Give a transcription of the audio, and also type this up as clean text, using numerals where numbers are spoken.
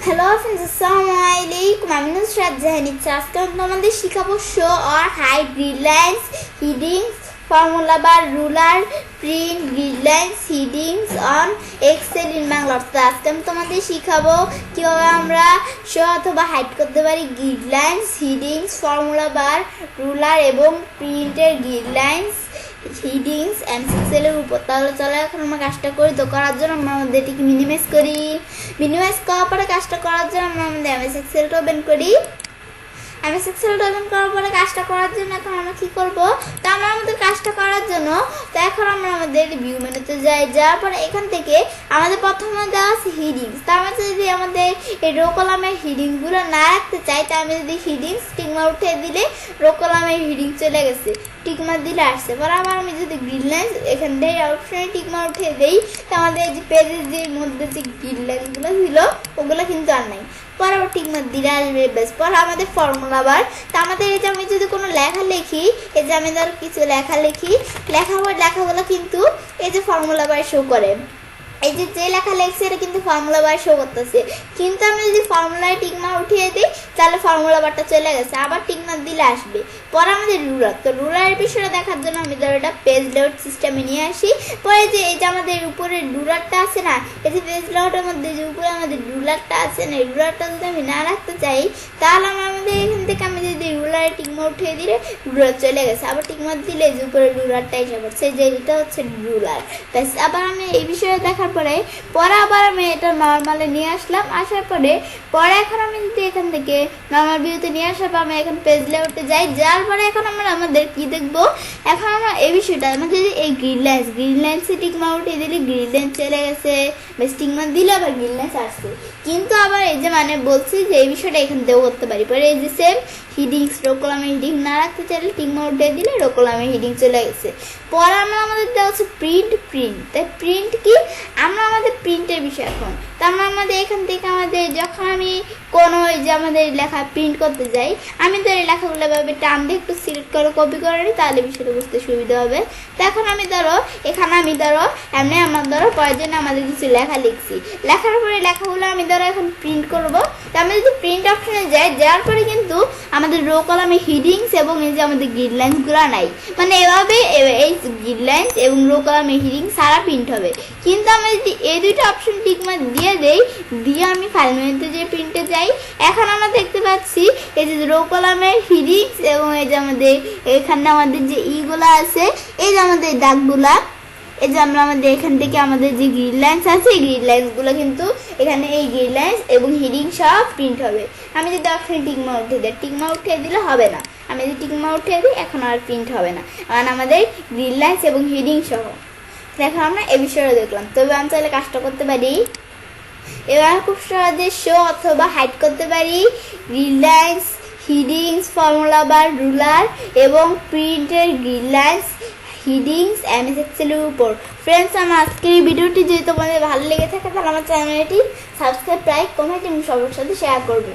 Hello friends, আসসালামু আলাইকুম। আমি নুসরাত জাহান। আজকে আমি তোমাদের শিখাবো show or hide, gridlines, headings, formula bar, ruler, print, gridlines, headings on Excel in Bangla. অর্থাৎ আজকে আমি তোমাদের শিখাবো কীভাবে আমরা শো অথবা হাইড করতে পারি গ্রিডলাইন্স, হিডিংস, ফর্মুলা বার, রুলার এবং প্রিন্টের গ্রিডলাইন্স, হিডিংস এন্ড এক্সেলের উপর। তাহলে চলো এখন আমরা কাজটা করি। তো করার জন্য আমরা আমাদের এটিকে মিনিমাইজ করি। মিনিমাইজ করার পরে কাজটা করার জন্য আমরা আমাদের এমএস এক্সেলটা ওপেন করি। এমএস এক্সেলটা ওপেন করার পরে কাজটা করার জন্য এখন আমরা কী করবো, তো আমরা আমাদের কাজটা করার জন্য তো এখন আমরা আমাদের ভিউ মেনুতে যাওয়ার পরে এখান থেকে আমাদের প্রথমে দেওয়া আছে হিডিংস। তো আমরা যদি আমাদের এই রো কলামের হিডিংসগুলো না রাখতে চাই, তো আমি যদি হিডিংস টিকমা উঠে দিলে রো কলামের হিডিং চলে গেছে, টিকমা দিলে আসছে। পরে আবার আমি যদি গ্রিডলাইন্স এখান থেকে অপশনে টিকমা উঠে দিই, তো আমাদের যে পেজের যে মধ্যে যে গ্রিডলাইন্সগুলো ছিল ওগুলো কিন্তু আর নাই। পরে আবার টিকমা দিলে আসবে। বেশ, পরে আমাদের ফর্মুলা বার। তো আমাদের এই যে আমি যদি কোনো লেখা লিখি, এই যে আমি ধর কিছু লেখা লিখি, লেখাগুলো কিন্তু এই যে ফর্মুলা বার শো করে। এই যে লেখা লেখছে এটা কিন্তু ফর্মুলা বার শো করতেছে, কিন্তু আমি যদি ফর্মুলায় টিকমা উঠিয়ে দিই তাহলে ফর্মুলা বারটা চলে গেছে, আবার টিকমা দিলে আসবে। পরে আমাদের রুলার। তো রুলারের বিষয়টা দেখার জন্য আমি ধর এটা পেজ লেআউট সিস্টেমে নিয়ে আসি। পরে যে এই যে আমাদের উপরে রুলারটা আছে না, এই যে পেজ লেআউটের মধ্যে যে উপরে আমাদের রুলারটা আছে না, এই রুলারটা যদি আমি না রাখতে চাই তাহলে আমাদের এখান থেকে আমি যদি রুলারে টিকমা উঠিয়ে দিলে রুলার চলে গেছে, আবার টিকমা দিলে যে উপরে রুলারটা এসে পড়ছে, যে এটা হচ্ছে রুলার। ব্যাস, আবার আমি এই বিষয়ে দেখার পরে আবার আমি এটা নর্মালে নিয়ে আসলাম। আসার পরে এখন আমি যদি এখান থেকে নর্মাল ভিউতে নিয়ে আসার পর আমি এখন পেজ লেআউটে যাওয়ার পরে এখন আমরা আমাদের কি দেখবো, এখন আমরা এই বিষয়টা আমরা যদি এই গ্রিডলাইন্সে টিকমা উঠিয়ে দিলে গ্রিডলাইন্স চলে গেছে, বেশ টিকমা দিলে আবার গ্রিডলাইন্স আসছে। কিন্তু আবার এই যে মানে বলছি যে এই বিষয়টা এখান থেকেও করতে পারি। পরে এই যে সেম হিডিংস, রো কলামে হিডিং না রাখতে চাইলে টিকমা উঠিয়ে দিলে রো কলামে হিডিং চলে গেছে। পরে আমরা আমাদের দেওয়া হচ্ছে প্রিন্ট। তাই প্রিন্ট কি, আমরা আমাদের প্রিন্টের বিষয় এখন। তো আমরা আমাদের এখান থেকে আমাদের যখন আমি কোনো এই যে আমাদের লেখা প্রিন্ট করতে যাই, আমি তো এই লেখাগুলো ভাবে টান দিয়ে একটু সিলেক্ট করে কপি করে নিই, তাহলে বিষয়টা বুঝতে সুবিধা হবে। তো এখন আমি এখানে আমি এমনি আমার প্রয়োজনে আমাদের কিছু লেখা লিখছি, লেখার পরে লেখাগুলো আমি এখন প্রিন্ট করবো। তো আমি যদি প্রিন্ট অপশনে যাওয়ার পরে কিন্তু আমাদের রো কলামে হিডিংস এবং এই যে আমাদের গ্রিডলাইন্সগুলো নাই, মানে এভাবে এই গ্রিডলাইন্স এবং রো কলামে হিডিং সারা প্রিন্ট হবে। কিন্তু আমি যদি এই দুইটা অপশন টিকমা দিয়ে আমি ফাইল মেনুতে যে প্রিন্টে যাই, এখন আমরা দেখতে পাচ্ছি এই যে রো কলামের হিডিংস এবং এই যে আমাদের এখানে আমাদের যে ইগুলা আছে, এই যে আমাদের দাগগুলা, এই যে আমরা আমাদের এখান থেকে আমাদের যে গ্রিডলাইন্স আছে এই গ্রিডলাইন্সগুলো কিন্তু এখানে এই গ্রিডলাইন্স এবং হিডিং সব প্রিন্ট হবে। আমি যদি অপশনে টিকমা উঠিয়ে দিই, টিকমা উঠিয়ে দিলে হবে না। আমি যদি টিকমা উঠিয়ে দিই এখন আর প্রিন্ট হবে না, কারণ আমাদের গ্রিডলাইন্স এবং হিডিং সহ। দেখো আমরা এই বিষয়টা দেখলাম। তবে আমি চাইলে কাজটা করতে পারি, এবার খুব সহজে শো অথবা হাইড করতে পারি গ্রিডলাইন্স, হিডিংস, ফর্মুলা বার, রুলার এবং প্রিন্টের গ্রিডলাইন্স, হিডিংস এমএস এক্সেলের উপর। ফ্রেন্ডস, আমার আজকের এই ভিডিওটি যদি তোমাদের ভালো লেগে থাকে তাহলে আমার চ্যানেলটি সাবস্ক্রাইব, লাইক, কমেন্ট এবং সবার সাথে শেয়ার করবে।